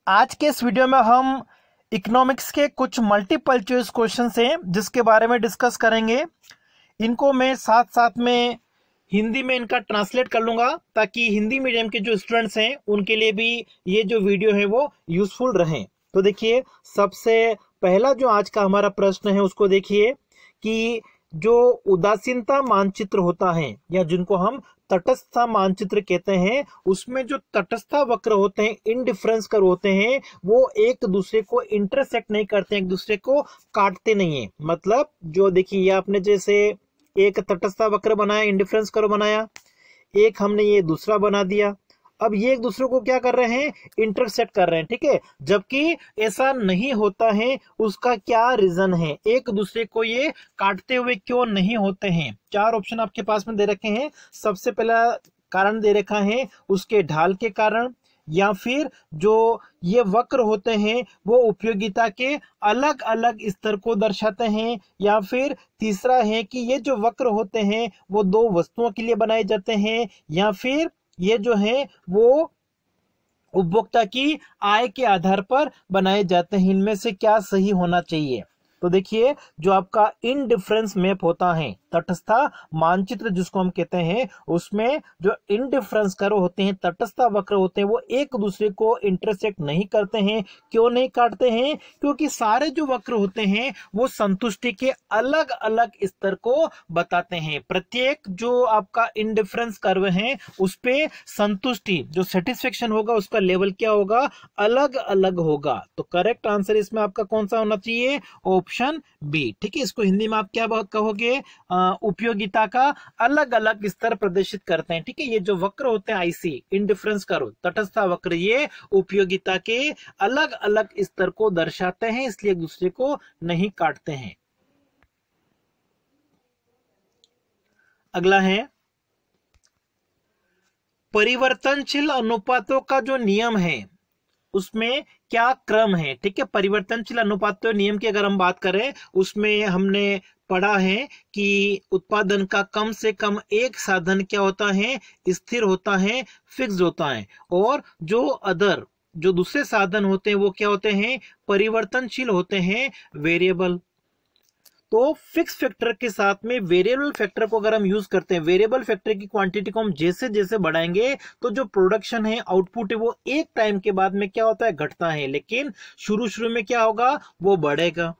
आज के इस वीडियो में हम इकोनॉमिक्स के कुछ मल्टीपल चॉइस क्वेश्चन हैं जिसके बारे में डिस्कस करेंगे। इनको मैं साथ साथ में हिंदी में इनका ट्रांसलेट कर लूँगा ताकि हिंदी मीडियम के जो स्टूडेंट्स हैं उनके लिए भी ये जो वीडियो है वो यूज़फुल रहें। तो देखिए, सबसे पहला जो आज का हमारा प्रश्न है उसको देखिए कि जो उदासीनता मानचित्र होता है या जिनको हम तटस्थता मानचित्र कहते हैं, उसमें जो तटस्थता वक्र होते हैं, इंडिफरेंस कर्व होते हैं, वो एक दूसरे को इंटरसेक्ट नहीं करते, एक दूसरे को काटते नहीं है। मतलब जो देखिए, ये आपने जैसे एक तटस्थता वक्र बनाया, इंडिफरेंस कर्व बनाया, एक हमने ये दूसरा बना दिया। अब ये एक दूसरे को क्या कर रहे हैं, इंटरसेक्ट कर रहे हैं, ठीक है। जबकि ऐसा नहीं होता है, उसका क्या रीजन है, एक दूसरे को ये काटते हुए क्यों नहीं होते हैं। चार ऑप्शन आपके पास में दे रखे हैं। सबसे पहला कारण दे रखा है उसके ढाल के कारण, या फिर जो ये वक्र होते हैं वो उपयोगिता के अलग अलग स्तर को दर्शाते हैं, या फिर तीसरा है कि ये जो वक्र होते हैं वो दो वस्तुओं के लिए बनाए जाते हैं, या फिर ये जो है वो उपभोक्ता की आय के आधार पर बनाए जाते हैं। इनमें से क्या सही होना चाहिए। तो देखिए, जो आपका इनडिफरेंस मैप होता है, तटस्थता मानचित्र जिसको हम कहते हैं, उसमें जो इनडिफरेंस कर्व होते हैं, तटस्थता वक्र होते हैं, वो एक दूसरे को इंटरसेक्ट नहीं करते हैं। क्यों नहीं काटते हैं? क्योंकि सारे जो वक्र होते हैं वो संतुष्टि के अलग अलग स्तर को बताते हैं। प्रत्येक जो आपका इनडिफरेंस कर्व है उस पे संतुष्टि, जो सेटिस्फेक्शन होगा, उसका लेवल क्या होगा, अलग अलग होगा। तो करेक्ट आंसर इसमें आपका कौन सा होना चाहिए? Option B. ठीक है, इसको हिंदी में आप क्या कहोगे? उपयोगिता का अलग अलग स्तर प्रदर्शित करते हैं। ठीक है, ये जो वक्र होते हैं, आईसी इंडिफरेंस कर्व, तटस्थता वक्र, ये उपयोगिता के अलग अलग स्तर को दर्शाते हैं, इसलिए एक दूसरे को नहीं काटते हैं। अगला है परिवर्तनशील अनुपातों का जो नियम है उसमें क्या क्रम है। ठीक है, परिवर्तनशील अनुपातों नियम की अगर हम बात करें, उसमें हमने पढ़ा है कि उत्पादन का कम से कम एक साधन क्या होता है, स्थिर होता है, फिक्स्ड होता है, और जो दूसरे साधन होते हैं वो क्या होते हैं, परिवर्तनशील होते हैं, वेरिएबल। तो फिक्स फैक्टर के साथ में वेरिएबल फैक्टर को अगर हम यूज करते हैं, वेरिएबल फैक्टर की क्वांटिटी को हम जैसे जैसे बढ़ाएंगे तो जो प्रोडक्शन है, आउटपुट है, वो एक टाइम के बाद में क्या होता है, घटता है। लेकिन शुरू में क्या होगा, वो बढ़ेगा,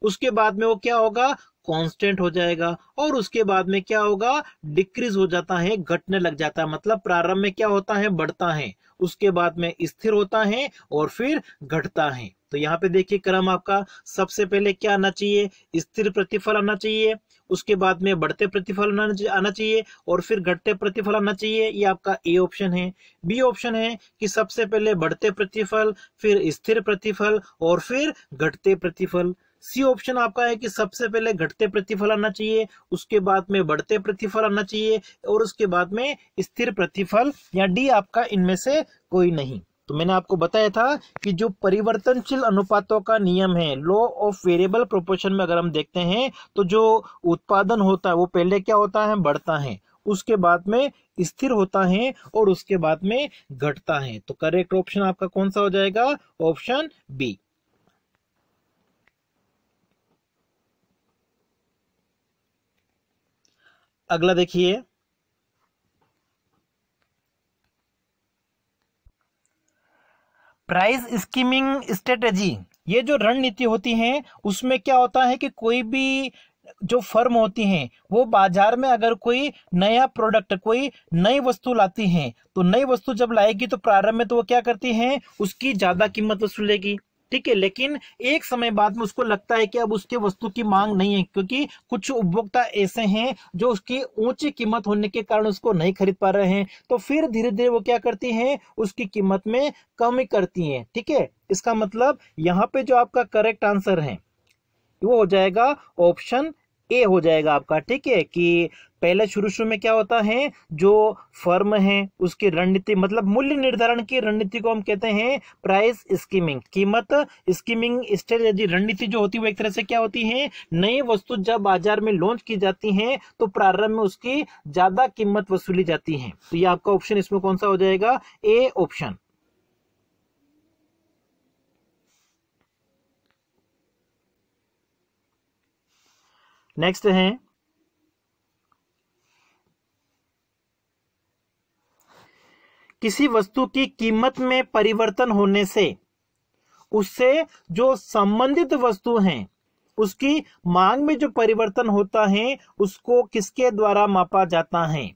उसके बाद में वो क्या होगा, कांस्टेंट हो जाएगा, और उसके बाद में क्या होगा, डिक्रीज हो जाता है, घटने लग जाता है। मतलब प्रारंभ में क्या होता है, बढ़ता है, उसके बाद में स्थिर होता है, और फिर घटता है। तो यहाँ पे देखिए क्रम आपका, सबसे पहले क्या आना चाहिए, स्थिर प्रतिफल आना चाहिए, उसके बाद में बढ़ते प्रतिफल आना चाहिए, और फिर घटते प्रतिफल आना चाहिए। ये आपका ए ऑप्शन है। बी ऑप्शन है कि सबसे पहले बढ़ते प्रतिफल, फिर स्थिर प्रतिफल, और फिर घटते प्रतिफल। सी ऑप्शन आपका है कि सबसे पहले घटते प्रतिफल आना चाहिए, उसके बाद में बढ़ते प्रतिफल आना चाहिए, और उसके बाद में स्थिर प्रतिफल। या डी आपका इनमें से कोई नहीं। तो मैंने आपको बताया था कि जो परिवर्तनशील अनुपातों का नियम है, लॉ ऑफ वेरिएबल प्रोपोर्शन में अगर हम देखते हैं तो जो उत्पादन होता है वो पहले क्या होता है, बढ़ता है, उसके बाद में स्थिर होता है, और उसके बाद में घटता है। तो करेक्ट ऑप्शन आपका कौन सा हो जाएगा? Option B. अगला देखिए, प्राइस स्कीमिंग स्ट्रेटेजी। ये जो रणनीति होती है उसमें क्या होता है कि कोई भी जो फर्म होती हैं वो बाजार में अगर कोई नया प्रोडक्ट, कोई नई वस्तु लाती हैं, तो नई वस्तु जब लाएगी तो प्रारंभ में तो वो क्या करती हैं, उसकी ज्यादा कीमत वसूलेगी। ठीक है, लेकिन एक समय बाद में उसको लगता है कि अब उसके वस्तु की मांग नहीं है, क्योंकि कुछ उपभोक्ता ऐसे हैं जो उसकी ऊंची कीमत होने के कारण उसको नहीं खरीद पा रहे हैं, तो फिर धीरे धीरे वो क्या करती हैं, उसकी कीमत में कमी करती हैं। ठीक है, इसका मतलब यहाँ पे जो आपका करेक्ट आंसर है वो हो जाएगा ऑप्शन ए हो जाएगा आपका। ठीक है, कि पहले शुरू में क्या होता है, जो फर्म है उसकी रणनीति, मतलब मूल्य निर्धारण की रणनीति को हम कहते हैं प्राइस स्कीमिंग, कीमत स्कीमिंग स्ट्रेटेजी। रणनीति जो होती है वो एक तरह से क्या होती है, नई वस्तु जब बाजार में लॉन्च की जाती है तो प्रारंभ में उसकी ज्यादा कीमत वसूली जाती है। तो ये आपका ऑप्शन इसमें कौन सा हो जाएगा? A option. नेक्स्ट है किसी वस्तु की कीमत में परिवर्तन होने से उससे जो संबंधित वस्तु हैं उसकी मांग में जो परिवर्तन होता है उसको किसके द्वारा मापा जाता है।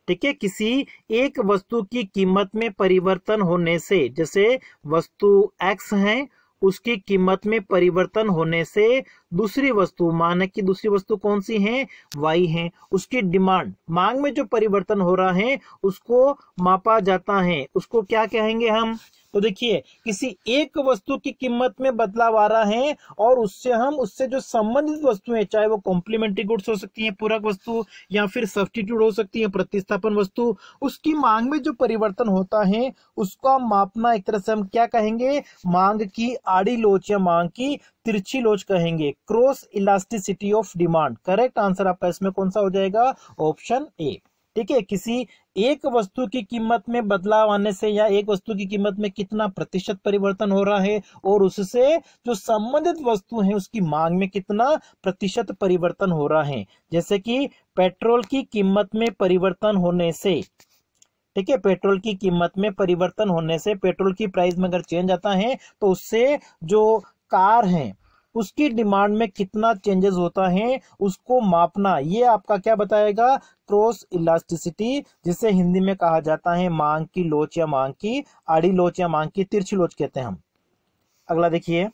ठीक है, किसी एक वस्तु की कीमत में परिवर्तन होने से, जैसे वस्तु X है उसकी कीमत में परिवर्तन होने से दूसरी वस्तु, माने कि दूसरी वस्तु कौन सी है, Y है, उसकी डिमांड, मांग में जो परिवर्तन हो रहा है उसको मापा जाता है, उसको क्या कहेंगे हम। तो देखिए किसी एक वस्तु की कीमत में बदलाव आ रहा है और उससे जो संबंधित वस्तुएं, चाहे वो कॉम्प्लीमेंट्री गुड्स हो सकती हैं, पूरक वस्तु, या फिर सब्स्टिट्यूट हो सकती है, प्रतिस्थापन वस्तु, उसकी मांग में जो परिवर्तन होता है उसका मापना एक तरह से हम क्या कहेंगे, मांग की आड़ी लोच या मांग की तिरछी लोच कहेंगे। Cross elasticity of demand. Correct answer आपका इसमें कौन सा हो जाएगा, ऑप्शन ए। ठीक है, किसी एक वस्तु की कीमत में बदलाव आने से या एक वस्तु की कीमत में कितना प्रतिशत परिवर्तन हो रहा है और उससे जो संबंधित वस्तु है उसकी मांग में कितना प्रतिशत परिवर्तन हो रहा है। जैसे कि पेट्रोल की कीमत में परिवर्तन होने से, ठीक है, पेट्रोल की कीमत में परिवर्तन होने से, पेट्रोल की प्राइस में अगर चेंज आता है तो उससे जो कार है उसकी डिमांड में कितना चेंजेस होता है उसको मापना, ये आपका क्या बताएगा, क्रॉस इलास्टिसिटी, जिसे हिंदी में कहा जाता है मांग की लोच या मांग की आड़ी लोच या मांग की तिरछी लोच कहते हैं हम। अगला देखिए,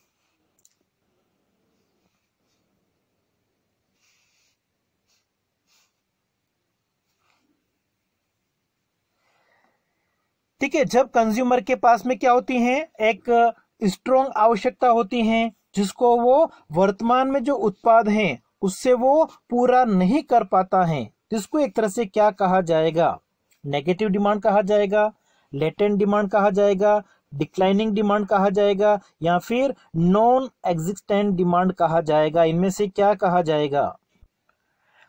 ठीक है, जब कंज्यूमर के पास में क्या होती है, एक स्ट्रॉन्ग आवश्यकता होती है जिसको वो वर्तमान में जो उत्पाद है उससे वो पूरा नहीं कर पाता है, जिसको एक तरह से क्या कहा जाएगा, नेगेटिव डिमांड कहा जाएगा, लेटेंट डिमांड कहा जाएगा, डिक्लाइनिंग डिमांड कहा जाएगा, या फिर नॉन एग्जिस्टेंट डिमांड कहा जाएगा। इनमें से क्या कहा जाएगा।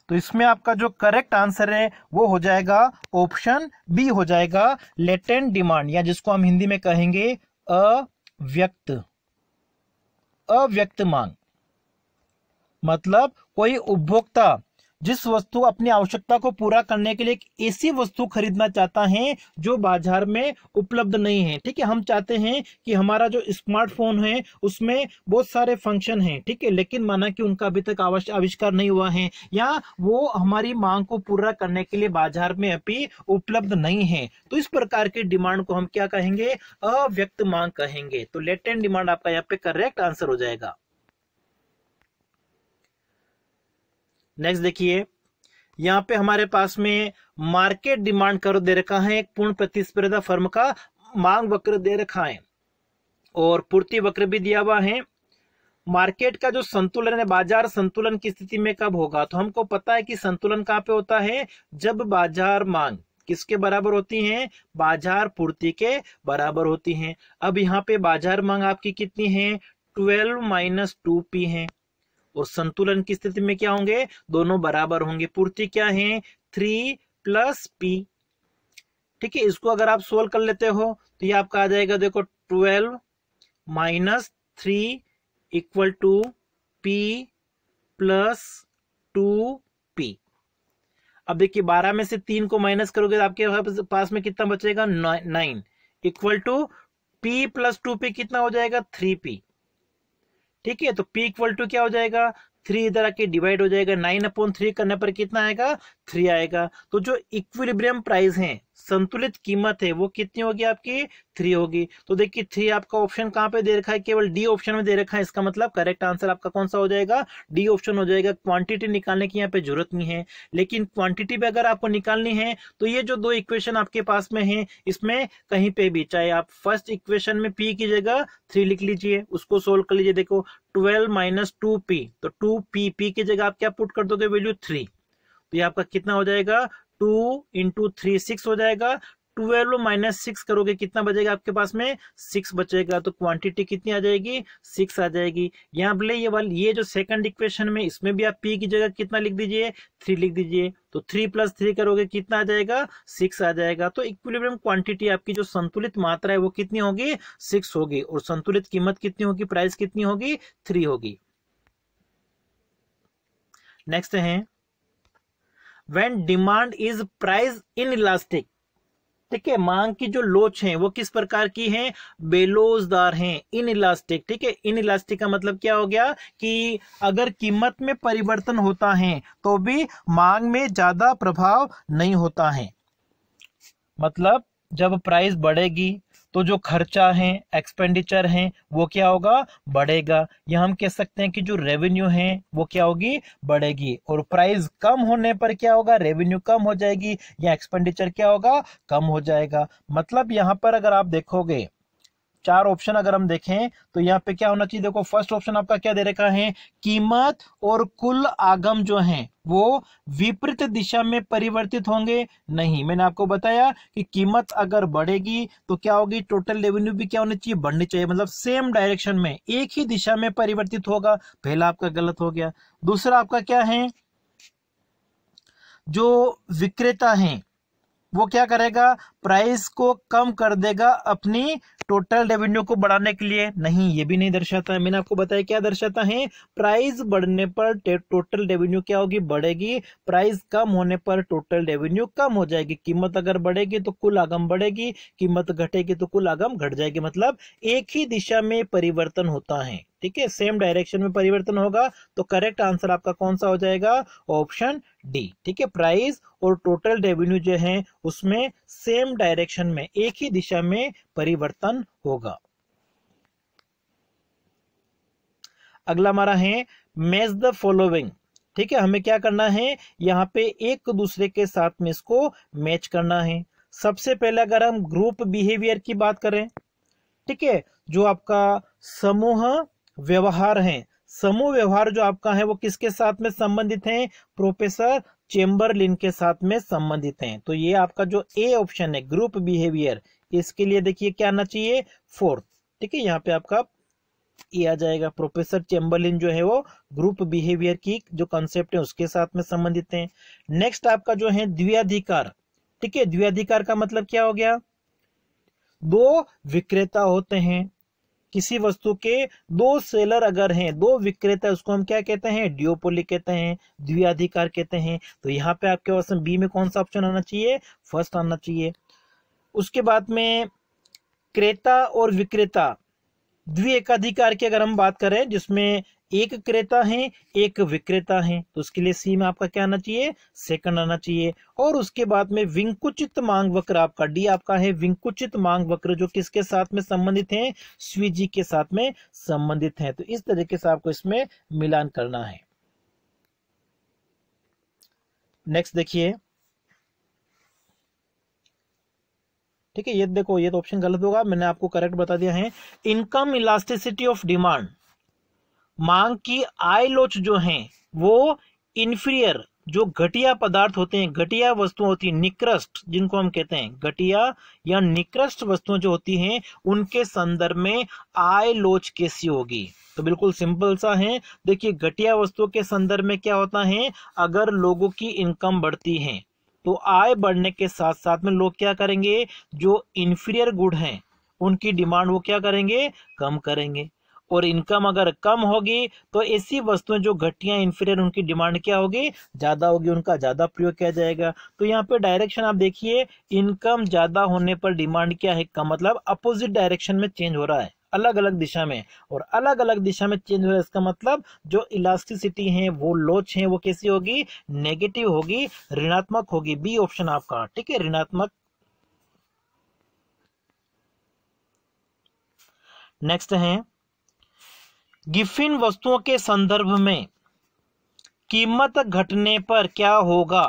तो इसमें आपका जो करेक्ट आंसर है वो हो जाएगा ऑप्शन बी हो जाएगा, लेटेंट डिमांड, या जिसको हम हिंदी में कहेंगे अव्यक्त मांग। मतलब कोई उपभोक्ता जिस वस्तु अपनी आवश्यकता को पूरा करने के लिए एक ऐसी वस्तु खरीदना चाहता है जो बाजार में उपलब्ध नहीं है। ठीक है, हम चाहते हैं कि हमारा जो स्मार्टफोन है उसमें बहुत सारे फंक्शन हैं, ठीक है, लेकिन माना कि उनका अभी तक आविष्कार नहीं हुआ है या वो हमारी मांग को पूरा करने के लिए बाजार में अभी उपलब्ध नहीं है, तो इस प्रकार की डिमांड को हम क्या कहेंगे, अव्यक्त मांग कहेंगे। तो लेटेंट डिमांड आपका यहाँ पे करेक्ट आंसर हो जाएगा। नेक्स्ट देखिए, यहाँ पे हमारे पास में मार्केट डिमांड कर्व दे रखा है, एक पूर्ण प्रतिस्पर्धा फर्म का मांग वक्र दे रखा है और पूर्ति वक्र भी दिया हुआ है। मार्केट का जो संतुलन है, बाजार संतुलन की स्थिति में कब होगा, तो हमको पता है कि संतुलन कहाँ पे होता है, जब बाजार मांग किसके बराबर होती है, बाजार पूर्ति के बराबर होती है। अब यहाँ पे बाजार मांग आपकी कितनी है, 12 - 2p है, और संतुलन की स्थिति में क्या होंगे, दोनों बराबर होंगे। पूर्ति क्या है, 3 + p। ठीक है, इसको अगर आप सोल्व कर लेते हो तो ये आपका आ जाएगा, देखो 12 - 3 = p + 2p। अब देखिए 12 में से 3 को माइनस करोगे तो आपके पास में कितना बचेगा, 9 = p + 2p कितना हो जाएगा, 3p। ठीक है, तो p = क्या हो जाएगा, 3 इधर आके डिवाइड हो जाएगा, 9/3 करने पर कितना आएगा, 3 आएगा। तो जो इक्विलिब्रियम प्राइस है, संतुलित कीमत है, वो कितनी होगी आपकी, 3 होगी। तो देखिए 3 आपका ऑप्शन कहाँ पे दे रखा है, केवल डी ऑप्शन में दे रखा है, इसका मतलब करेक्ट आंसर आपका कौन सा हो जाएगा, डी ऑप्शन हो जाएगा। क्वांटिटी निकालने की यहाँ पे जरूरत नहीं है, लेकिन क्वांटिटी भी अगर आपको निकालनी है तो ये जो दो इक्वेशन आपके पास में है इसमें कहीं पे भी, चाहे आप फर्स्ट इक्वेशन में p की जगह 3 लिख लीजिए, उसको सोल्व कर लीजिए। देखो 12 - 2p, तो 2p, p की जगह आप क्या पुट कर दोगे, वैल्यू 3, तो ये आपका कितना हो जाएगा, 2 × 3 6 हो जाएगा। 12 - 6 करोगे कितना बचेगा आपके पास में, 6 बचेगा। तो क्वांटिटी कितनी आ जाएगी, 6 आ जाएगी। यहाँ पे ये जो सेकंड इक्वेशन में, इसमें भी आप p की जगह कितना लिख दीजिए, 3 लिख दीजिए। तो 3 + 3 करोगे कितना आ जाएगा, 6 आ जाएगा। तो इक्विलिब्रियम क्वांटिटी आपकी जो संतुलित मात्रा है वो कितनी होगी, 6 होगी, और संतुलित कीमत कितनी होगी, प्राइस कितनी होगी, 3 होगी। नेक्स्ट है when demand is price in elastic. ठीक है, मांग की जो लोच है वो किस प्रकार की है, बेलोजदार है, इन इलास्टिक। ठीक है, इन इलास्टिक का मतलब क्या हो गया कि अगर कीमत में परिवर्तन होता है तो भी मांग में ज्यादा प्रभाव नहीं होता है। मतलब जब प्राइस बढ़ेगी तो जो खर्चा है, एक्सपेंडिचर है, वो क्या होगा, बढ़ेगा। या हम कह सकते हैं कि जो रेवेन्यू है वो क्या होगी, बढ़ेगी। और प्राइस कम होने पर क्या होगा, रेवेन्यू कम हो जाएगी या एक्सपेंडिचर क्या होगा, कम हो जाएगा। मतलब यहाँ पर अगर आप देखोगे चार ऑप्शन अगर हम देखें तो यहाँ पे क्या होना चाहिए, देखो फर्स्ट ऑप्शन आपका क्या दे रखा है, कीमत और कुल आगम जो हैं वो विपरीत दिशा में परिवर्तित होंगे। नहीं, मैंने आपको बताया कि कीमत अगर बढ़ेगी तो क्या होगी, टोटल रेवेन्यू भी क्या होनी चाहिए, बढ़नी चाहिए। मतलब सेम डायरेक्शन में, एक ही दिशा में परिवर्तित होगा। पहला आपका गलत हो गया। दूसरा आपका क्या है, जो विक्रेता है वो क्या करेगा, प्राइस को कम कर देगा अपनी टोटल रेवेन्यू को बढ़ाने के लिए। नहीं, ये भी नहीं दर्शाता है। मैंने आपको बताया क्या दर्शाता है, प्राइस बढ़ने पर टोटल रेवेन्यू क्या होगी, बढ़ेगी। प्राइस कम होने पर टोटल रेवेन्यू कम हो जाएगी। कीमत अगर बढ़ेगी तो कुल आगम बढ़ेगी, कीमत घटेगी तो कुल आगम घट जाएगी। मतलब एक ही दिशा में परिवर्तन होता है। ठीक है, सेम डायरेक्शन में परिवर्तन होगा। तो करेक्ट आंसर आपका कौन सा हो जाएगा, ऑप्शन डी। ठीक है, प्राइस और टोटल रेवेन्यू जो है उसमें सेम डायरेक्शन में, एक ही दिशा में परिवर्तन होगा। अगला हमारा है मैच द फॉलोइंग। ठीक है, हमें क्या करना है, यहाँ पे एक दूसरे के साथ में इसको मैच करना है। सबसे पहले अगर हम ग्रुप बिहेवियर की बात करें, ठीक है, जो आपका समूह व्यवहार है, समूह व्यवहार जो आपका है वो किसके साथ में संबंधित है, प्रोफेसर चेम्बरलिन के साथ में संबंधित हैं। तो ये आपका जो ए ऑप्शन है ग्रुप बिहेवियर, इसके लिए देखिए क्या आना चाहिए, फोर्थ। ठीक है, यहाँ पे आपका ये आ जाएगा। प्रोफेसर चेम्बरलिन जो है वो ग्रुप बिहेवियर की जो कंसेप्ट है उसके साथ में संबंधित है। नेक्स्ट आपका जो है द्विअधिकार। ठीक है, द्विअधिकार का मतलब क्या हो गया, दो विक्रेता होते हैं किसी वस्तु के, दो सेलर अगर हैं, दो विक्रेता, उसको हम क्या कहते हैं, ड्यूओपोली कहते हैं, द्विअधिकार कहते हैं। तो यहाँ पे आपके ऑप्शन बी में कौन सा ऑप्शन आना चाहिए, फर्स्ट आना चाहिए। उसके बाद में क्रेता और विक्रेता, द्विएकाधिकार की अगर हम बात करें जिसमें एक क्रेता है एक विक्रेता है, तो उसके लिए सी में आपका क्या आना चाहिए, सेकंड आना चाहिए। और उसके बाद में विंकुचित मांग वक्र, आपका डी आपका है विंकुचित मांग वक्र, जो किसके साथ में संबंधित है, स्वीजी के साथ में संबंधित है। तो इस तरीके से आपको इसमें मिलान करना है। नेक्स्ट देखिए, ठीक है, ये देखो ये तो ऑप्शन गलत होगा, मैंने आपको करेक्ट बता दिया है। इनकम इलास्टिसिटी ऑफ डिमांड, मांग की आय लोच जो है वो इंफीरियर, जो घटिया पदार्थ होते हैं, घटिया वस्तुएं होती हैं, निकृष्ट जिनको हम कहते हैं, घटिया या निकृष्ट वस्तुएं जो होती हैं उनके संदर्भ में आय लोच कैसी होगी। तो बिल्कुल सिंपल सा है। देखिए, घटिया वस्तुओं के संदर्भ में क्या होता है, अगर लोगों की इनकम बढ़ती है तो आय बढ़ने के साथ साथ में लोग क्या करेंगे, जो इंफीरियर गुड हैं उनकी डिमांड वो क्या करेंगे, कम करेंगे। और इनकम अगर कम होगी तो ऐसी वस्तुएं जो घटिया इंफीरियर, उनकी डिमांड क्या होगी, ज्यादा होगी, उनका ज्यादा प्रयोग किया जाएगा। तो यहाँ पे डायरेक्शन आप देखिए, इनकम ज्यादा होने पर डिमांड क्या है, कम। मतलब अपोजिट डायरेक्शन में चेंज हो रहा है, अलग अलग दिशा में, और अलग अलग दिशा में चेंज हो रहा है। इसका मतलब जो इलास्टिसिटी है, वो लोच है, वो कैसी होगी, नेगेटिव होगी, ऋणात्मक होगी। बी ऑप्शन आपका, ठीक है, ऋणात्मक। नेक्स्ट है गिफिन वस्तुओं के संदर्भ में कीमत घटने पर क्या होगा।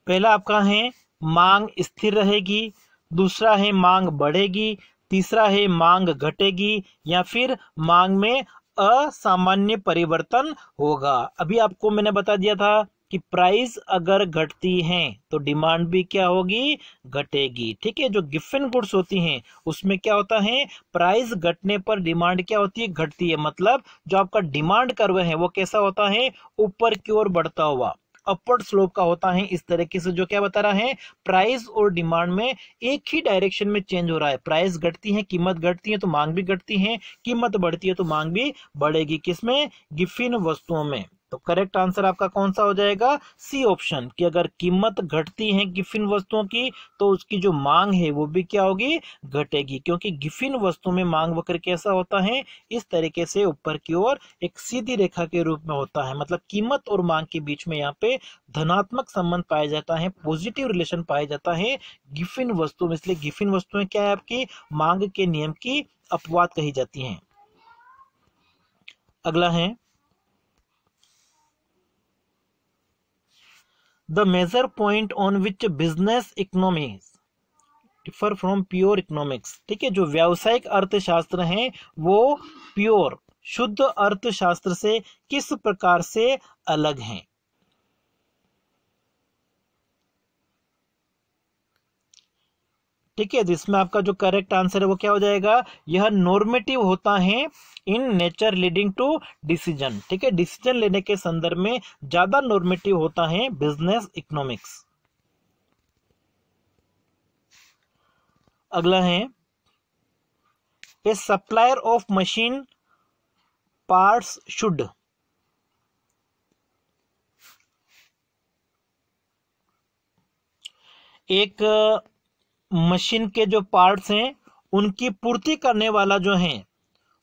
पहला आपका है मांग स्थिर रहेगी, दूसरा है मांग बढ़ेगी, तीसरा है मांग घटेगी, या फिर मांग में असामान्य परिवर्तन होगा। अभी आपको मैंने बता दिया था कि प्राइस अगर घटती है तो डिमांड भी क्या होगी, घटेगी। ठीक है, जो गिफिन गुड्स होती हैं उसमें क्या होता है, प्राइस घटने पर डिमांड क्या होती है, घटती है। मतलब जो आपका डिमांड कर्व है वो कैसा होता है, ऊपर की ओर बढ़ता हुआ, अपवर्ड स्लोप का होता है। इस तरीके से जो क्या बता रहा है, प्राइस और डिमांड में एक ही डायरेक्शन में चेंज हो रहा है। प्राइस घटती है, कीमत घटती है तो मांग भी घटती है, कीमत बढ़ती है तो मांग भी बढ़ेगी। किसमें, गिफिन वस्तुओं में। तो करेक्ट आंसर आपका कौन सा हो जाएगा? सी ऑप्शन, कि अगर कीमत घटती है गिफिन वस्तुओं की तो उसकी जो मांग है वो भी क्या होगी? घटेगी, क्योंकि गिफिन वस्तु में मांग वक्र कैसा होता है? इस तरीके से ऊपर की ओर एक सीधी रेखा के रूप में होता है, मतलब कीमत और मांग के बीच में यहाँ पे धनात्मक संबंध पाया जाता है, पॉजिटिव रिलेशन पाया जाता है गिफिन वस्तु में। इसलिए गिफिन वस्तुएं क्या है? आपकी मांग के नियम की अपवाद कही जाती हैं। अगला है the major point on which business economics differ from pure economics. ठीक है, जो व्यावसायिक अर्थशास्त्र है वो प्योर शुद्ध अर्थशास्त्र से किस प्रकार से अलग हैं? ठीक है, जिसमें आपका जो करेक्ट आंसर है वो क्या हो जाएगा? यह नॉर्मेटिव होता है in nature leading to decision. ठीक है, डिसीजन लेने के संदर्भ में ज्यादा नॉर्मेटिव होता है बिजनेस इकोनॉमिक्स। अगला है ए supplier of machine parts should. एक मशीन के जो पार्ट्स हैं उनकी पूर्ति करने वाला जो है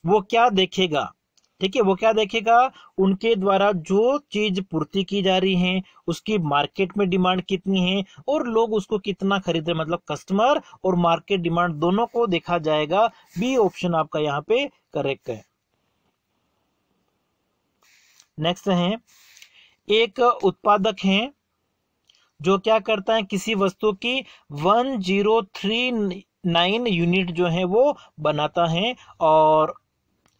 वो क्या देखेगा? ठीक है, वो क्या देखेगा? उनके द्वारा जो चीज पूर्ति की जा रही है उसकी मार्केट में डिमांड कितनी है और लोग उसको कितना खरीद रहे, मतलब कस्टमर और मार्केट डिमांड दोनों को देखा जाएगा। बी ऑप्शन आपका यहाँ पे करेक्ट है। नेक्स्ट है एक उत्पादक है जो क्या करता है? किसी वस्तु की 1039 यूनिट जो है वो बनाता है, और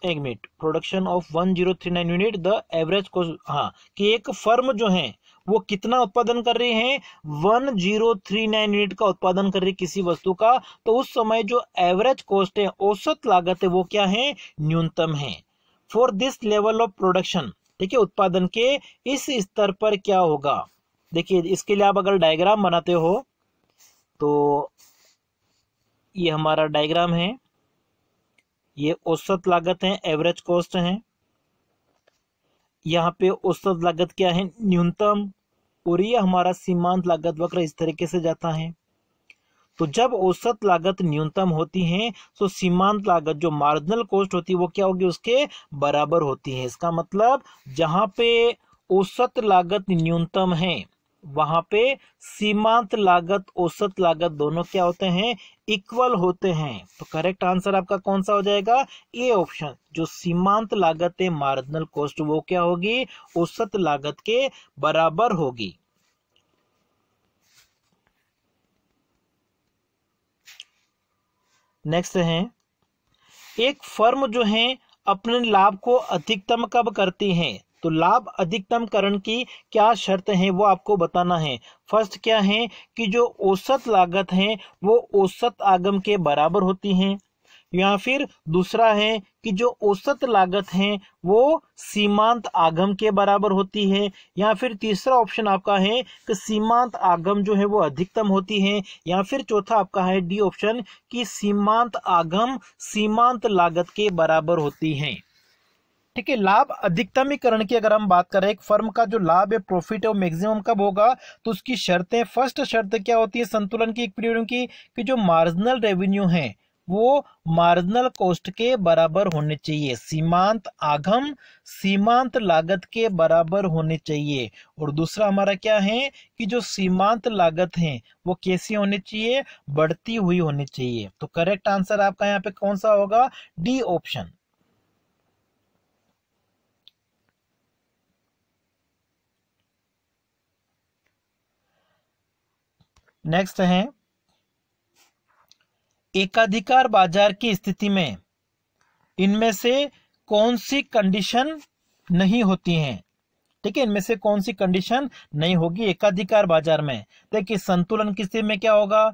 एक minute, production of 1039 unit the average cost. हाँ, कि एक फर्म जो है वो कितना उत्पादन कर रही है? 1039 यूनिट का उत्पादन कर रही है किसी वस्तु का, तो उस समय जो एवरेज कॉस्ट है, औसत लागत है, वो क्या है? न्यूनतम है। For this level of production, ठीक है, उत्पादन के इस स्तर पर क्या होगा? देखिए, इसके लिए आप अगर डायग्राम बनाते हो तो ये हमारा डायग्राम है, ये औसत लागत है, एवरेज कॉस्ट है, यहाँ पे औसत लागत क्या है? न्यूनतम, और ये हमारा सीमांत लागत वक्र इस तरीके से जाता है। तो जब औसत लागत न्यूनतम होती है तो सीमांत लागत जो मार्जिनल कॉस्ट होती है वो क्या होगी? उसके बराबर होती है। इसका मतलब जहां पे औसत लागत न्यूनतम है वहां पे सीमांत लागत औसत लागत दोनों क्या होते हैं? इक्वल होते हैं। तो करेक्ट आंसर आपका कौन सा हो जाएगा? ए ऑप्शन, जो सीमांत लागत है मार्जिनल कॉस्ट वो क्या होगी? औसत लागत के बराबर होगी। नेक्स्ट है एक फर्म जो है अपने लाभ को अधिकतम कब करती है? तो लाभ अधिकतम करण की क्या शर्त है वो आपको बताना है। फर्स्ट क्या है कि जो औसत लागत है वो औसत आगम के बराबर होती है, या फिर दूसरा है कि जो औसत लागत है वो सीमांत आगम के बराबर होती है, या फिर तीसरा ऑप्शन आपका है कि सीमांत आगम जो है वो अधिकतम होती है, या फिर चौथा आपका है डी ऑप्शन कि सीमांत आगम सीमांत लागत के बराबर होती है। ठीक है, लाभ अधिकतमीकरण की अगर हम बात करें, एक फर्म का जो लाभ है, प्रॉफिट है, वो मैक्सिमम कब होगा? तो उसकी शर्तें, फर्स्ट शर्त क्या होती है संतुलन की इक्विलिब्रियम की? कि जो मार्जिनल रेवेन्यू है वो मार्जिनल कॉस्ट के बराबर होने चाहिए, सीमांत आगम सीमांत लागत के बराबर होने चाहिए। और दूसरा हमारा क्या है कि जो सीमांत लागत है वो कैसी होनी चाहिए? बढ़ती हुई होनी चाहिए। तो करेक्ट आंसर आपका यहाँ पे कौन सा होगा? D option. नेक्स्ट है एकाधिकार बाजार की स्थिति में इनमें से कौन सी कंडीशन नहीं होती हैं? ठीक है, इनमें से कौन सी कंडीशन नहीं होगी एकाधिकार बाजार में? देखिए, संतुलन की स्थिति में क्या होगा?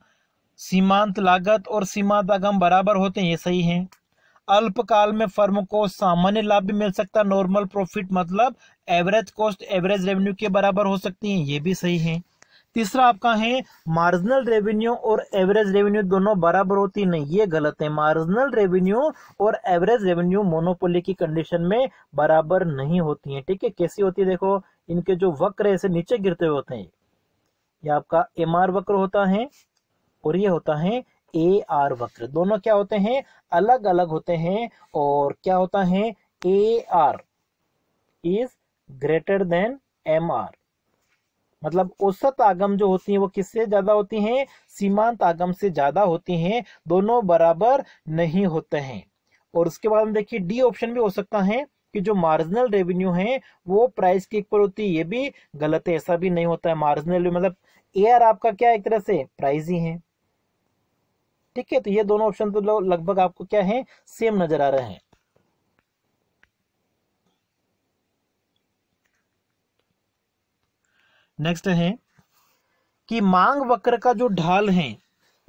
सीमांत लागत और सीमांत आगम बराबर होते हैं, ये सही है। अल्पकाल में फर्म को सामान्य लाभ भी मिल सकता है, नॉर्मल प्रॉफिट, मतलब एवरेज कॉस्ट एवरेज रेवेन्यू के बराबर हो सकती है, ये भी सही है। तीसरा आपका है मार्जिनल रेवेन्यू और एवरेज रेवेन्यू दोनों बराबर होती नहीं, ये गलत है। मार्जिनल रेवेन्यू और एवरेज रेवेन्यू मोनोपोली की कंडीशन में बराबर नहीं होती है। ठीक है, कैसी होती है देखो, इनके जो वक्र है ऐसे नीचे गिरते हुए होते हैं। ये आपका एमआर वक्र होता है और ये होता है ए आर वक्र, दोनों क्या होते हैं, अलग अलग होते हैं। और क्या होता है, A R is greater than M R, मतलब औसत आगम जो होती है वो किससे ज्यादा होती हैं, सीमांत आगम से ज्यादा होती हैं, दोनों बराबर नहीं होते हैं। और उसके बाद हम देखिए डी ऑप्शन भी हो सकता है कि जो मार्जिनल रेवेन्यू है वो प्राइस के इक्वल होती है, ये भी गलत है, ऐसा भी नहीं होता है। मार्जिनल मतलब एआर आपका क्या एक तरह से प्राइस ही है। ठीक है, तो ये दोनों ऑप्शन तो लगभग आपको क्या है, सेम नजर आ रहे हैं। नेक्स्ट है कि मांग वक्र का जो ढाल है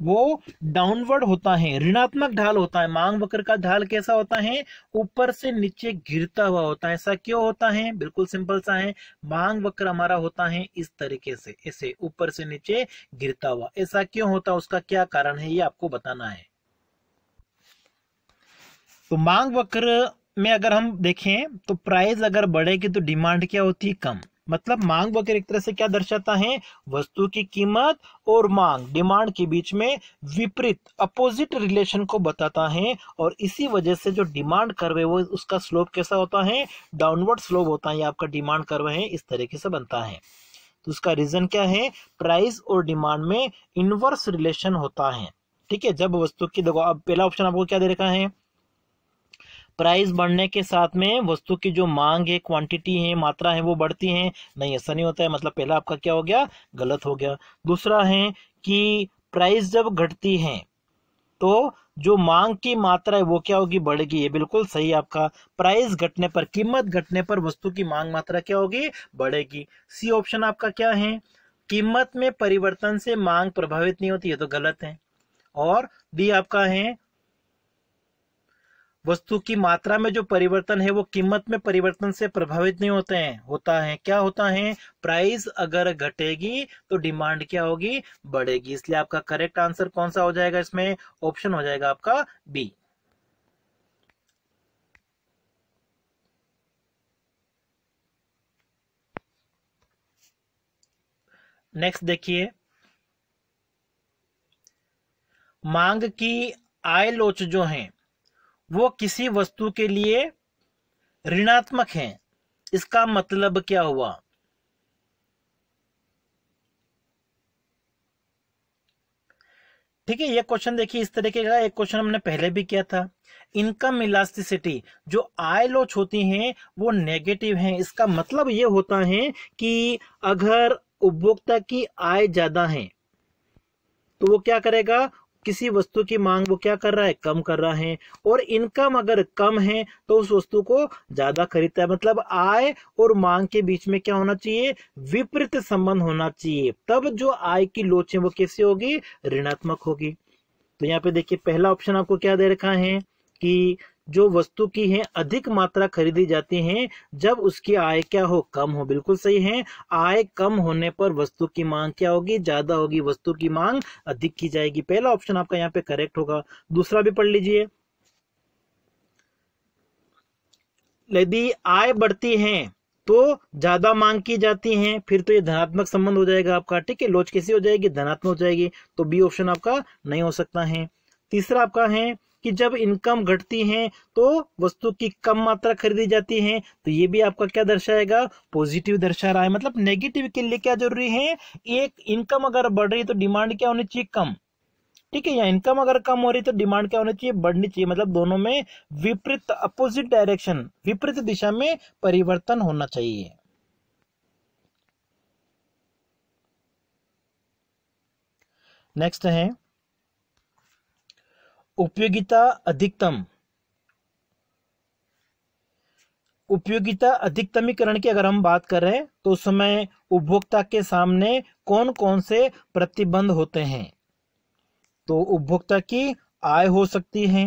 वो डाउनवर्ड होता है, ऋणात्मक ढाल होता है। मांग वक्र का ढाल कैसा होता है, ऊपर से नीचे गिरता हुआ होता है। ऐसा क्यों होता है, बिल्कुल सिंपल सा है, मांग वक्र हमारा होता है इस तरीके से, ऐसे ऊपर से नीचे गिरता हुआ। ऐसा क्यों होता है, उसका क्या कारण है, ये आपको बताना है। तो मांग वक्र में अगर हम देखें तो प्राइस अगर बढ़ेगी तो डिमांड क्या होती है, कम। मतलब मांग वक्र एक तरह से क्या दर्शाता है, वस्तु की कीमत और मांग डिमांड के बीच में विपरीत अपोजिट रिलेशन को बताता है। और इसी वजह से जो डिमांड कर्व है वो उसका स्लोप कैसा होता है, डाउनवर्ड स्लोप होता है। ये आपका डिमांड कर्व है, इस तरीके से बनता है। तो उसका रीजन क्या है, प्राइस और डिमांड में इनवर्स रिलेशन होता है। ठीक है, जब वस्तु की, देखो अब पहला ऑप्शन आपको क्या दे रखा है, प्राइस बढ़ने के साथ में वस्तु की जो मांग है, क्वांटिटी है, मात्रा है, वो बढ़ती है। नहीं, ऐसा नहीं होता है, मतलब पहला आपका क्या हो गया, गलत हो गया। दूसरा है कि प्राइस जब घटती है तो जो मांग की मात्रा है वो क्या होगी, बढ़ेगी। ये बिल्कुल सही आपका, प्राइस घटने पर, कीमत घटने पर वस्तु की मांग मात्रा क्या होगी, बढ़ेगी। सी ऑप्शन आपका क्या है, कीमत में परिवर्तन से मांग प्रभावित नहीं होती, है तो गलत है। और डी आपका है, वस्तु की मात्रा में जो परिवर्तन है वो कीमत में परिवर्तन से प्रभावित नहीं होते हैं, होता है क्या होता है, प्राइस अगर घटेगी तो डिमांड क्या होगी, बढ़ेगी। इसलिए आपका करेक्ट आंसर कौन सा हो जाएगा, इसमें ऑप्शन हो जाएगा आपका बी। नेक्स्ट देखिए, मांग की आय लोच जो है वो किसी वस्तु के लिए ऋणात्मक है, इसका मतलब क्या हुआ। ठीक है, ये क्वेश्चन देखिए इस तरीके का, एक क्वेश्चन हमने पहले भी किया था। इनकम इलास्टिसिटी, जो आय लोच होती है वो नेगेटिव है। इसका मतलब ये होता है कि अगर उपभोक्ता की आय ज्यादा है तो वो क्या करेगा, किसी वस्तु की मांग वो क्या कर रहा है, कम कर रहा है। और इनकम अगर कम है तो उस वस्तु को ज्यादा खरीदता है। मतलब आय और मांग के बीच में क्या होना चाहिए, विपरीत संबंध होना चाहिए, तब जो आय की लोच है वो कैसी होगी, ऋणात्मक होगी। तो यहाँ पे देखिए पहला ऑप्शन आपको क्या दे रखा है कि जो वस्तु की है अधिक मात्रा खरीदी जाती है जब उसकी आय क्या हो, कम हो, बिल्कुल सही है। आय कम होने पर वस्तु की मांग क्या होगी, ज्यादा होगी, वस्तु की मांग अधिक की जाएगी। पहला ऑप्शन आपका यहाँ पे करेक्ट होगा। दूसरा भी पढ़ लीजिए, यदि आय बढ़ती है तो ज्यादा मांग की जाती है, फिर तो ये धनात्मक संबंध हो जाएगा आपका। ठीक है, लोच कैसी हो जाएगी, धनात्मक हो जाएगी। तो बी ऑप्शन आपका नहीं हो सकता है। तीसरा आपका है कि जब इनकम घटती है तो वस्तु की कम मात्रा खरीदी जाती है, तो ये भी आपका क्या दर्शाएगा, पॉजिटिव दर्शा रहा है। मतलब नेगेटिव के लिए क्या जरूरी है, एक इनकम अगर बढ़ रही है तो डिमांड क्या होनी चाहिए, कम। ठीक है, या इनकम अगर कम हो रही तो डिमांड क्या होनी चाहिए, बढ़नी चाहिए। मतलब दोनों में विपरीत अपोजिट डायरेक्शन, विपरीत दिशा में परिवर्तन होना चाहिए। नेक्स्ट है उपयोगिता अधिकतम। उपयोगिता अधिकतमीकरण की अगर हम बात कर रहे हैं तो उस समय उपभोक्ता के सामने कौन कौन से प्रतिबंध होते हैं। तो उपभोक्ता की आय हो सकती है,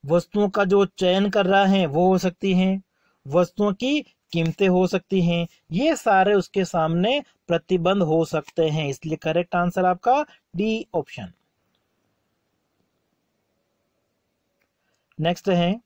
वस्तुओं का जो चयन कर रहा है वो हो सकती है, वस्तुओं की कीमतें हो सकती हैं, ये सारे उसके सामने प्रतिबंध हो सकते हैं। इसलिए करेक्ट आंसर आपका डी ऑप्शन। नेक्स्ट है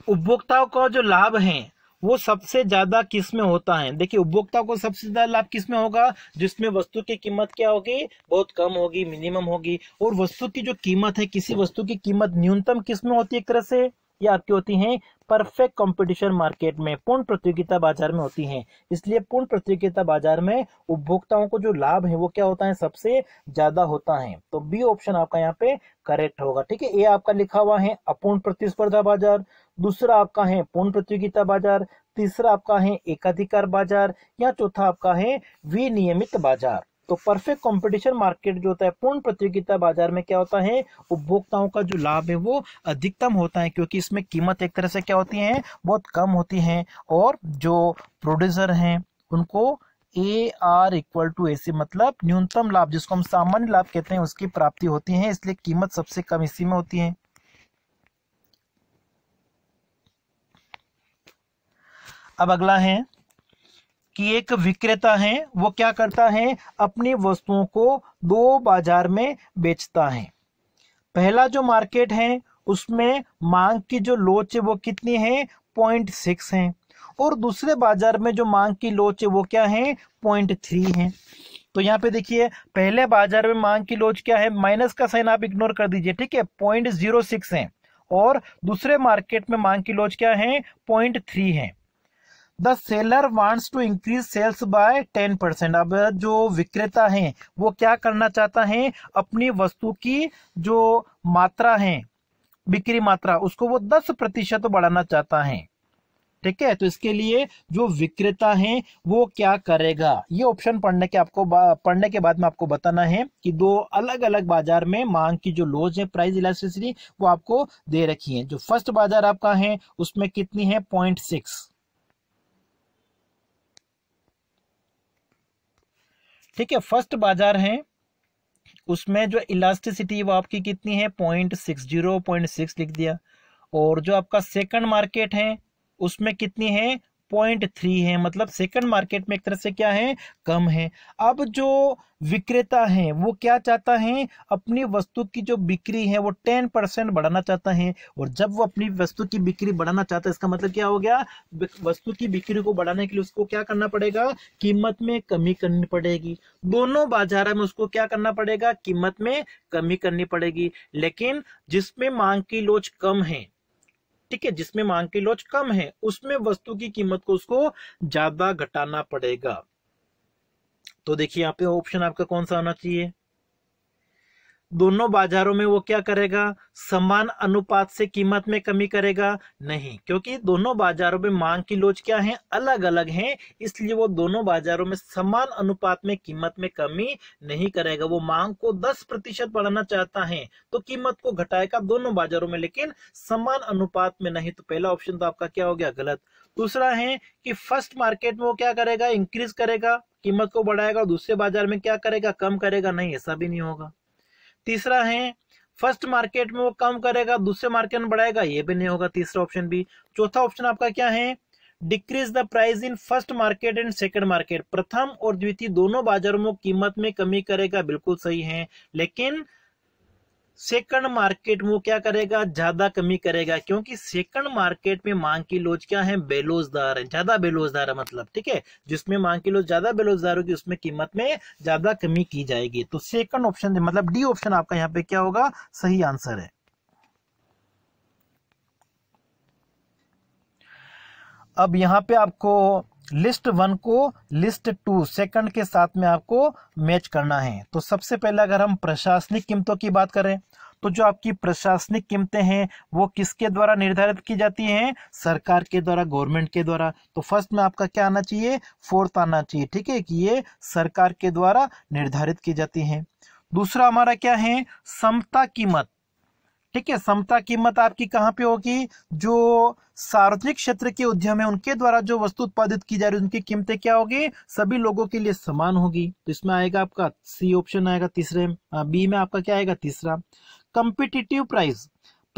उपभोक्ताओं का जो लाभ है वो सबसे ज्यादा किस में होता है। देखिए उपभोक्ता को सबसे ज्यादा लाभ किस में होगा, जिसमें वस्तु की कीमत क्या होगी, बहुत कम होगी, मिनिमम होगी। और वस्तु की जो कीमत है, किसी वस्तु की कीमत न्यूनतम किस में होती है, एक तरह से ये आपकी होती हैं परफेक्ट कंपटीशन मार्केट में, पूर्ण प्रतियोगिता बाजार में होती हैं। इसलिए पूर्ण प्रतियोगिता बाजार में उपभोक्ताओं को जो लाभ है वो क्या होता है, सबसे ज्यादा होता है। तो बी ऑप्शन आपका यहाँ पे करेक्ट होगा। ठीक है, ये आपका लिखा हुआ है अपूर्ण प्रतिस्पर्धा बाजार, दूसरा आपका है पूर्ण प्रतियोगिता बाजार, तीसरा आपका है एकाधिकार बाजार, या चौथा आपका है विनियमित बाजार। तो परफेक्ट कंपटीशन मार्केट जो होता है, पूर्ण प्रतियोगिता बाजार में क्या होता है, उपभोक्ताओं का जो लाभ है वो अधिकतम होता है, क्योंकि इसमें कीमत एक तरह से क्या होती है, बहुत कम होती है। और जो प्रोड्यूसर हैं उनको AR=AC मतलब न्यूनतम लाभ, जिसको हम सामान्य लाभ कहते हैं, उसकी प्राप्ति होती है। इसलिए कीमत सबसे कम इसी में होती है। अब अगला है कि एक विक्रेता है, वो क्या करता है, अपनी वस्तुओं को दो बाजार में बेचता है। पहला जो मार्केट है उसमें मांग की जो लोच है वो कितनी है, 0.6 है। और दूसरे बाजार में जो मांग की लोच है वो क्या है, 0.3 है। तो यहाँ पे देखिए पहले बाजार में मांग की लोच क्या है, माइनस का साइन आप इग्नोर कर दीजिए, ठीक है, 0.06 है। और दूसरे मार्केट में मांग की लोच क्या है, 0.3 है। The seller wants to increase sales by 10%। अब जो विक्रेता है वो क्या करना चाहता है, अपनी वस्तु की जो मात्रा है, बिक्री मात्रा, उसको वो 10% बढ़ाना चाहता है। ठीक है, तो इसके लिए जो विक्रेता है वो क्या करेगा, ये ऑप्शन पढ़ने के बाद में आपको बताना है कि दो अलग अलग बाजार में मांग की जो लोच है, प्राइस इलास्टिसिटी, वो आपको दे रखी है। जो फर्स्ट बाजार आपका है उसमें कितनी है, 0.6। ठीक है, फर्स्ट बाजार है उसमें जो इलास्टिसिटी वो आपकी कितनी है, 0.60 लिख दिया। और जो आपका सेकंड मार्केट है उसमें कितनी है, 0.3 है। मतलब सेकंड मार्केट में एक तरह से क्या है, कम है। अब जो विक्रेता है वो क्या चाहता है, अपनी वस्तु की जो बिक्री है वो 10% बढ़ाना चाहता है। और जब वो अपनी वस्तु की बिक्री बढ़ाना चाहता है, इसका मतलब क्या हो गया, वस्तु की बिक्री को बढ़ाने के लिए उसको क्या करना पड़ेगा, कीमत में कमी करनी पड़ेगी। दोनों बाजार में उसको क्या करना पड़ेगा, कीमत में कमी करनी पड़ेगी। लेकिन जिसमें मांग की लोच कम है, ठीक है, जिसमें मांग की लोच कम है, उसमें वस्तु की कीमत को उसको ज्यादा घटाना पड़ेगा। तो देखिए यहाँ पे ऑप्शन आपका कौन सा होना चाहिए, दोनों बाजारों में वो क्या करेगा, समान अनुपात से कीमत में कमी करेगा, नहीं, क्योंकि दोनों बाजारों में मांग की लोच क्या है, अलग अलग है। इसलिए वो दोनों बाजारों में समान अनुपात में कीमत में कमी नहीं करेगा। वो मांग को 10% बढ़ाना चाहता है तो कीमत को घटाएगा दोनों बाजारों में, लेकिन समान अनुपात में नहीं। तो पहला ऑप्शन तो आपका क्या हो गया, गलत। दूसरा है कि फर्स्ट मार्केट में वो क्या करेगा, इंक्रीज करेगा, कीमत को बढ़ाएगा, और दूसरे बाजार में क्या करेगा, कम करेगा, नहीं, ऐसा भी नहीं होगा। तीसरा है फर्स्ट मार्केट में वो कम करेगा, दूसरे मार्केट में बढ़ाएगा, ये भी नहीं होगा, तीसरा ऑप्शन भी। चौथा ऑप्शन आपका क्या है, decrease the price in first market and second market, प्रथम और द्वितीय दोनों बाजारों में कीमत में कमी करेगा, बिल्कुल सही है। लेकिन सेकंड मार्केट में क्या करेगा, ज्यादा कमी करेगा, क्योंकि सेकंड मार्केट में मांग की लोच क्या है, बेरोजगार है, ज्यादा बेरोजगार है। मतलब ठीक है, जिसमें मांग की लोच ज्यादा बेरोजगार होगी उसमें कीमत में ज्यादा कमी की जाएगी। तो सेकंड ऑप्शन मतलब डी ऑप्शन आपका यहाँ पे क्या होगा, सही आंसर है। अब यहाँ पे आपको लिस्ट 1 को लिस्ट 2 सेकंड के साथ में आपको मैच करना है। तो सबसे पहले अगर हम प्रशासनिक कीमतों की बात करें, तो जो आपकी प्रशासनिक कीमतें हैं वो किसके द्वारा निर्धारित की जाती हैं, सरकार के द्वारा, गवर्नमेंट के द्वारा। तो फर्स्ट में आपका क्या आना चाहिए, फोर्थ आना चाहिए, ठीक है, कि ये सरकार के द्वारा निर्धारित की जाती है। दूसरा हमारा क्या है, समता कीमत। ठीक है, समता कीमत आपकी कहाँ पे होगी, जो सार्वजनिक क्षेत्र के उद्यम है उनके द्वारा जो वस्तु उत्पादित की जा रही है उनकी कीमतें क्या होगी, सभी लोगों के लिए समान होगी। तो इसमें आएगा आपका सी ऑप्शन आएगा तीसरे, बी में आपका क्या आएगा, तीसरा। कंपिटिटिव प्राइस,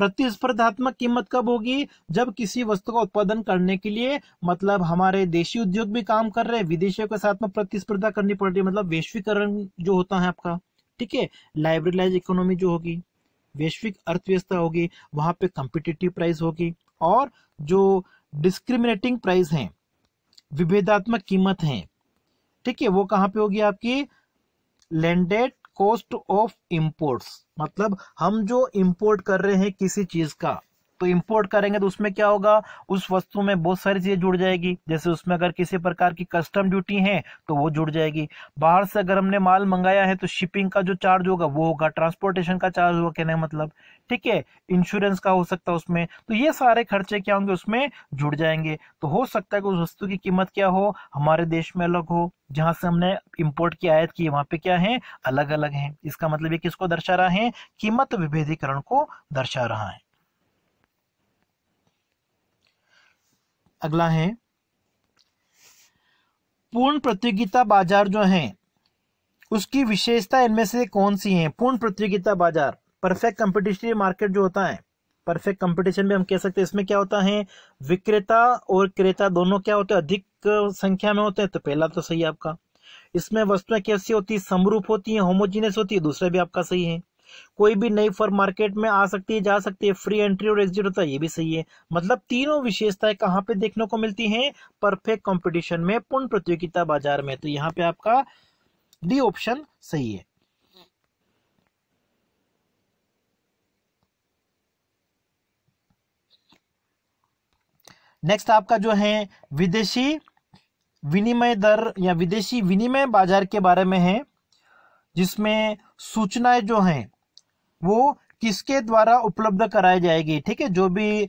प्रतिस्पर्धात्मक कीमत कब होगी? जब किसी वस्तु का उत्पादन करने के लिए मतलब हमारे देशी उद्योग भी काम कर रहे हैं, विदेशियों के साथ में प्रतिस्पर्धा करनी पड़ रही है, मतलब वैश्वीकरण जो होता है आपका, ठीक है, लाइब्रेलाइज इकोनॉमी जो होगी, वैश्विक अर्थव्यवस्था होगी, वहां पे कॉम्पिटिटिव प्राइस होगी, और जो डिस्क्रिमिनेटिंग प्राइस हैं, विभेदात्मक कीमत है, ठीक है, वो कहाँ पे होगी आपकी? लैंडेड कॉस्ट ऑफ इंपोर्ट्स, मतलब हम जो इंपोर्ट कर रहे हैं किसी चीज का, तो इंपोर्ट करेंगे तो उसमें क्या होगा? उस वस्तु में बहुत सारी चीजें जुड़ जाएगी, जैसे उसमें अगर किसी प्रकार की कस्टम ड्यूटी है तो वो जुड़ जाएगी, बाहर से अगर हमने माल मंगाया है तो शिपिंग का जो चार्ज होगा वो होगा, ट्रांसपोर्टेशन का चार्ज होगा, कहने का मतलब, ठीक है, इंश्योरेंस का हो सकता है उसमें, तो ये सारे खर्चे क्या होंगे? उसमें जुड़ जाएंगे। तो हो सकता है कि उस वस्तु की कीमत क्या हो? हमारे देश में अलग हो, जहां से हमने इंपोर्ट की आयात की वहां पे क्या है? अलग अलग है। इसका मतलब ये किसको दर्शा रहा है? कीमत विभेदीकरण को दर्शा रहा है। अगला है पूर्ण प्रतियोगिता बाजार जो है उसकी विशेषता इनमें से कौन सी है? पूर्ण प्रतियोगिता बाजार, परफेक्ट कंपटीशन मार्केट जो होता है, परफेक्ट कंपटीशन भी हम कह सकते हैं, इसमें क्या होता है? विक्रेता और क्रेता दोनों क्या होते हैं? अधिक संख्या में होते हैं, तो पहला तो सही है आपका। इसमें वस्तुएं कैसी होती है? समरूप होती है, होमोजीनियस होती है, दूसरा भी आपका सही है। कोई भी नई फर्म मार्केट में आ सकती है, जा सकती है, फ्री एंट्री और एग्जिट होता है, ये भी सही है। मतलब तीनों विशेषताएं कहां पे देखने को मिलती हैं? परफेक्ट कंपटीशन में, पूर्ण प्रतियोगिता बाजार में। तो यहाँ पे आपका डी ऑप्शन सही है। नेक्स्ट आपका जो है विदेशी विनिमय दर या विदेशी विनिमय बाजार के बारे में है, जिसमें सूचनाएं जो हैं वो किसके द्वारा उपलब्ध कराई जाएगी, ठीक है, जो भी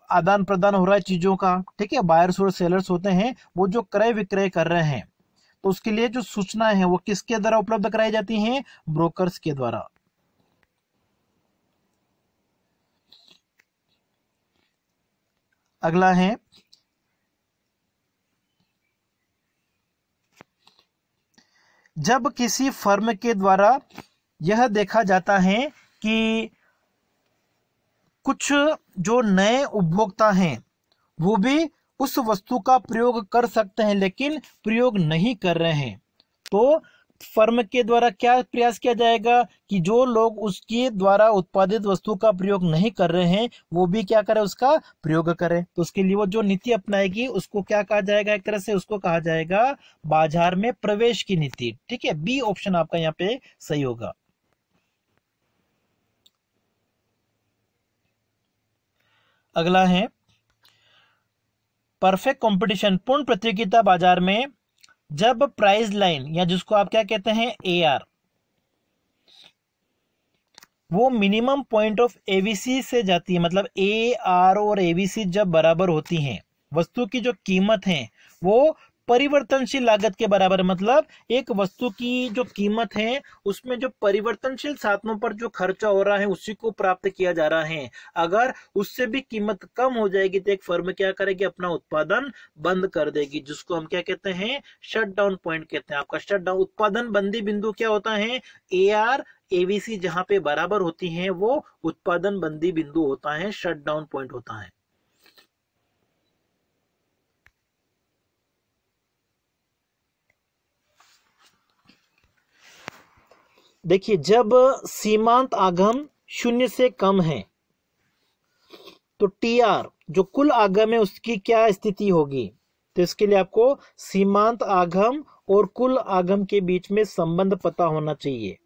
आदान प्रदान हो रहा है चीजों का, ठीक है, बायर्स और सेलर्स होते हैं, वो जो क्रय विक्रय कर रहे हैं, तो उसके लिए जो सूचनाएं हैं वो किसके द्वारा उपलब्ध कराई जाती हैं? ब्रोकर्स के द्वारा। अगला है जब किसी फर्म के द्वारा यह देखा जाता है कि कुछ जो नए उपभोक्ता हैं वो भी उस वस्तु का प्रयोग कर सकते हैं लेकिन प्रयोग नहीं कर रहे हैं, तो फर्म के द्वारा क्या प्रयास किया जाएगा कि जो लोग उसके द्वारा उत्पादित वस्तु का प्रयोग नहीं कर रहे हैं वो भी क्या करें? उसका प्रयोग करें। तो उसके लिए वो जो नीति अपनाएगी उसको क्या कहा जाएगा? एक तरह से उसको कहा जाएगा बाजार में प्रवेश की नीति, ठीक है। बी ऑप्शन आपका यहाँ पे सही होगा। अगला है परफेक्ट कंपटीशन, पूर्ण प्रतियोगिता बाजार में जब प्राइस लाइन या जिसको आप क्या कहते हैं AR, वो मिनिमम पॉइंट ऑफ एबीसी से जाती है, मतलब AR और ABC जब बराबर होती हैं, वस्तु की जो कीमत है वो परिवर्तनशील लागत के बराबर है, मतलब एक वस्तु की जो कीमत है उसमें जो परिवर्तनशील साधनों पर जो खर्चा हो रहा है उसी को प्राप्त किया जा रहा है। अगर उससे भी कीमत कम हो जाएगी तो एक फर्म क्या करेगी? अपना उत्पादन बंद कर देगी, जिसको हम क्या कहते हैं? शट डाउन पॉइंट कहते हैं। आपका शट डाउन उत्पादन बंदी बिंदु क्या होता है? AR ABC जहां पे बराबर होती हैं वो उत्पादन बंदी बिंदु होता है, शट डाउन पॉइंट होता है। देखिए जब सीमांत आगम 0 से कम है तो TR जो कुल आगम है उसकी क्या स्थिति होगी? तो इसके लिए आपको सीमांत आगम और कुल आगम के बीच में संबंध पता होना चाहिए।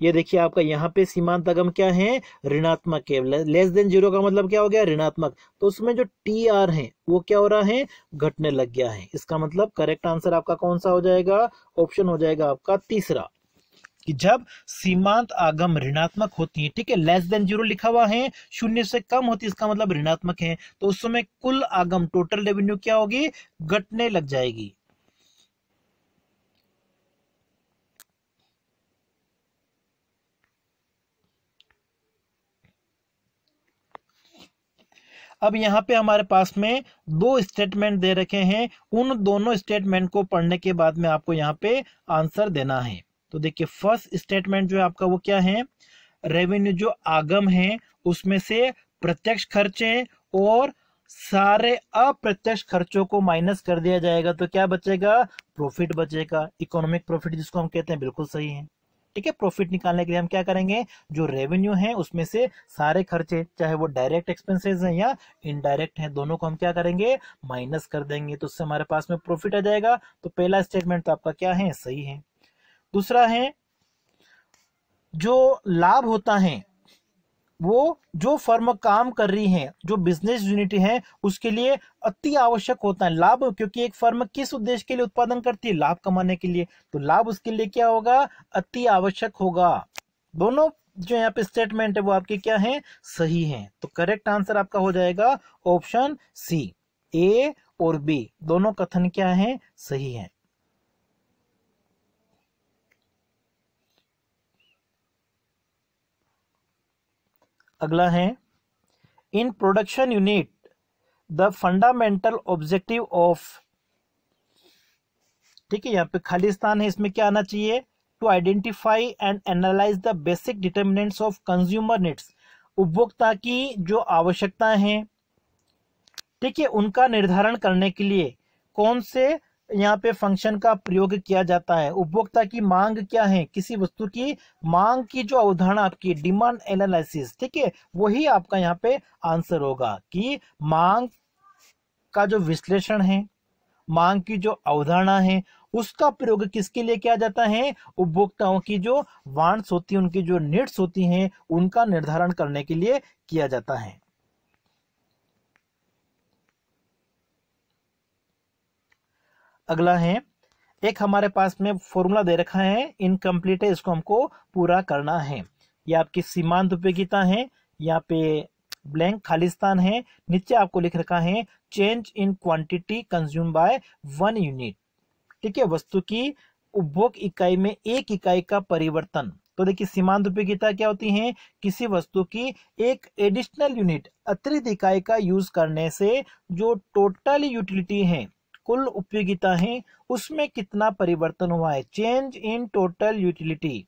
ये देखिए आपका यहाँ पे सीमांत आगम क्या है? ऋणात्मक है। लेस देन 0 का मतलब क्या हो गया? ऋणात्मक। तो उसमें जो TR है वो क्या हो रहा है? घटने लग गया है। इसका मतलब करेक्ट आंसर आपका कौन सा हो जाएगा? ऑप्शन हो जाएगा आपका तीसरा, कि जब सीमांत आगम ऋणात्मक होती है, ठीक है, लेस देन 0 लिखा हुआ है, 0 से कम होती है, इसका मतलब ऋणात्मक है, तो उस समय कुल आगम टोटल रेवेन्यू क्या होगी? घटने लग जाएगी। अब यहाँ पे हमारे पास में दो स्टेटमेंट दे रखे हैं, उन दोनों स्टेटमेंट को पढ़ने के बाद में आपको यहाँ पे आंसर देना है। तो देखिए फर्स्ट स्टेटमेंट जो है आपका वो क्या है, रेवेन्यू जो आगम है उसमें से प्रत्यक्ष खर्चे और सारे अप्रत्यक्ष खर्चों को माइनस कर दिया जाएगा तो क्या बचेगा, प्रॉफिट बचेगा, इकोनॉमिक प्रॉफिट जिसको हम कहते हैं, बिल्कुल सही है। ठीक है, प्रॉफिट निकालने के लिए हम क्या करेंगे, जो रेवेन्यू है उसमें से सारे खर्चे, चाहे वो डायरेक्ट एक्सपेंसेस हैं या इनडायरेक्ट हैं, दोनों को हम क्या करेंगे, माइनस कर देंगे, तो उससे हमारे पास में प्रॉफिट आ जाएगा। तो पहला स्टेटमेंट तो आपका क्या है, सही है। दूसरा है, जो लाभ होता है वो जो फर्म काम कर रही है, जो बिजनेस यूनिट है, उसके लिए अति आवश्यक होता है लाभ, क्योंकि एक फर्म किस उद्देश्य के लिए उत्पादन करती है, लाभ कमाने के लिए, तो लाभ उसके लिए क्या होगा, अति आवश्यक होगा। दोनों जो यहाँ पे स्टेटमेंट है वो आपके क्या है, सही है। तो करेक्ट आंसर आपका हो जाएगा ऑप्शन सी, ए और बी दोनों कथन क्या है, सही है। अगला है, in production unit the fundamental objective of, ठीक है, यहाँ पे खाली स्थान है, इसमें क्या आना चाहिए, to identify and analyse the basic determinants of consumer needs, उपभोक्ता की जो आवश्यकताएं हैं, ठीक है, उनका निर्धारण करने के लिए कौन से यहाँ पे फंक्शन का प्रयोग किया जाता है। उपभोक्ता की मांग क्या है, किसी वस्तु की मांग की जो अवधारणा आपकी डिमांड एनालिसिस, ठीक है, वही आपका यहाँ पे आंसर होगा कि मांग का जो विश्लेषण है, मांग की जो अवधारणा है, उसका प्रयोग किसके लिए किया जाता है, उपभोक्ताओं की जो वांट्स होती है, उनकी जो नीड्स होती हैं, उनका निर्धारण करने के लिए किया जाता है। अगला है, एक हमारे पास में फॉर्मूला दे रखा है, इनकम्प्लीट है, इसको हमको पूरा करना है। ये आपकी सीमांत उपयोगिता है, यहाँ पे ब्लैंक खालिस्तान है, नीचे आपको लिख रखा है change in quantity consume by 1 unit, ठीक है, वस्तु की उपभोग इकाई में 1 इकाई का परिवर्तन। तो देखिए सीमांत उपयोगिता क्या होती है, किसी वस्तु की एक एडिशनल यूनिट अतिरिक्त इकाई का यूज करने से जो टोटल यूटिलिटी है, कुल उपयोगिता है, उसमें कितना परिवर्तन हुआ है, चेंज इन टोटल यूटिलिटी,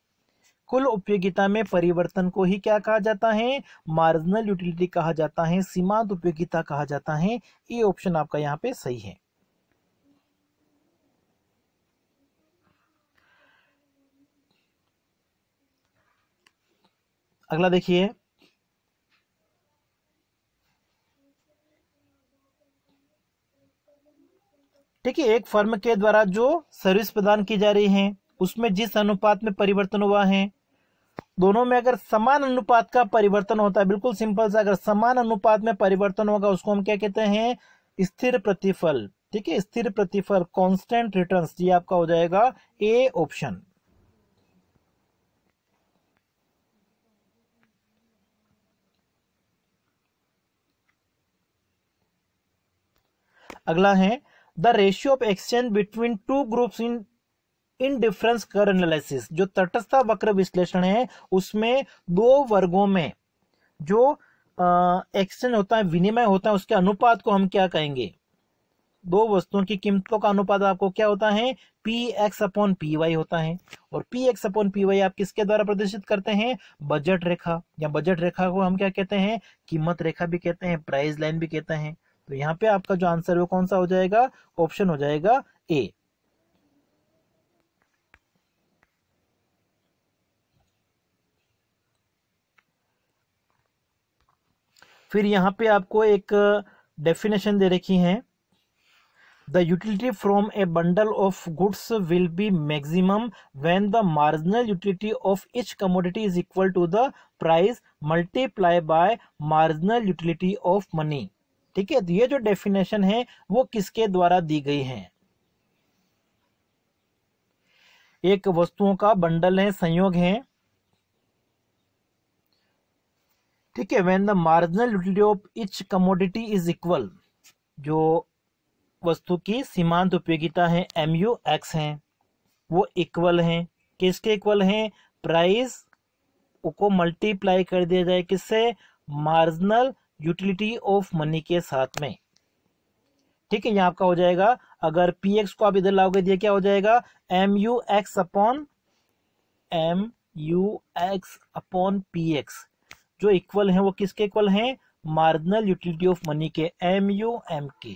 कुल उपयोगिता में परिवर्तन को ही क्या कहा जाता है, मार्जिनल यूटिलिटी कहा जाता है, सीमांत उपयोगिता कहा जाता है। ये ऑप्शन आपका यहाँ पे सही है। अगला देखिए, ठीक है, एक फर्म के द्वारा जो सर्विस प्रदान की जा रही है उसमें जिस अनुपात में परिवर्तन हुआ है, दोनों में अगर समान अनुपात का परिवर्तन होता है, बिल्कुल सिंपल सा, अगर समान अनुपात में परिवर्तन होगा उसको हम क्या कहते हैं, स्थिर प्रतिफल, ठीक है, स्थिर प्रतिफल, कांस्टेंट रिटर्न्स, ये आपका हो जाएगा ए ऑप्शन। अगला है, the ratio of exchange between two groups in difference curve analysis, जो तटस्थता वक्र विश्लेषण है उसमें दो वर्गों में जो एक्सचेंज होता है, विनिमय होता है, उसके अनुपात को हम क्या कहेंगे, दो वस्तुओं की कीमतों का अनुपात आपको क्या होता है, P X upon P Y होता है। और P X upon P Y आप किसके द्वारा प्रदर्शित करते हैं, बजट रेखा, या बजट रेखा को हम क्या कहते हैं, कीमत रेखा भी कहते हैं, प्राइस लाइन भी कहते हैं। तो यहाँ पे आपका जो आंसर है वो कौन सा हो जाएगा, ऑप्शन हो जाएगा ए। फिर यहाँ पे आपको एक डेफिनेशन दे रखी है, the utility from a bundle of goods will be maximum when the marginal utility of each commodity is equal to the price multiply by marginal utility of money, ठीक है। तो ये जो डेफिनेशन है वो किसके द्वारा दी गई है, एक वस्तुओं का बंडल है, संयोग है, ठीक है, when the marginal utility of each commodity is equal, जो वस्तु की सीमांत उपयोगिता है MU X है, वो इक्वल है, किसके इक्वल है, प्राइस को मल्टीप्लाई कर दिया जाए किससे, मार्जिनल यूटिलिटी ऑफ मनी के साथ में, ठीक है। यहाँ आपका हो जाएगा, अगर PX को आप इधर लाओगे दिया क्या हो जाएगा, MU X upon M U X upon P X जो इक्वल है वो किसके इक्वल हैं, मार्जिनल यूटिलिटी ऑफ मनी के, एम यू एम के।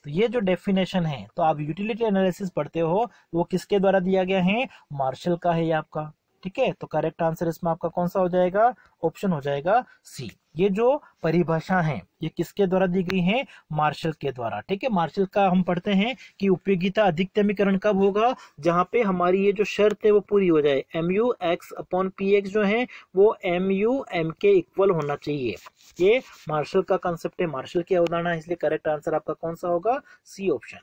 तो ये जो डेफिनेशन है, तो आप यूटिलिटी एनालिसिस पढ़ते हो वो किसके द्वारा दिया गया है, मार्शल का है ये आपका। ठीक है, तो करेक्ट आंसर इसमें आपका कौन सा हो जाएगा, ऑप्शन हो जाएगा सी। ये जो परिभाषा है ये किसके द्वारा दी गई है, मार्शल के द्वारा। ठीक है, मार्शल का हम पढ़ते हैं कि उपयोगिता अधिकतमीकरण कब होगा, जहां पे हमारी ये जो शर्त है वो पूरी हो जाए, M U X upon P X जो है वो एम यू एम के इक्वल होना चाहिए। ये मार्शल का कंसेप्ट है, मार्शल की अवधारणा है, इसलिए करेक्ट आंसर आपका कौन सा होगा, सी ऑप्शन।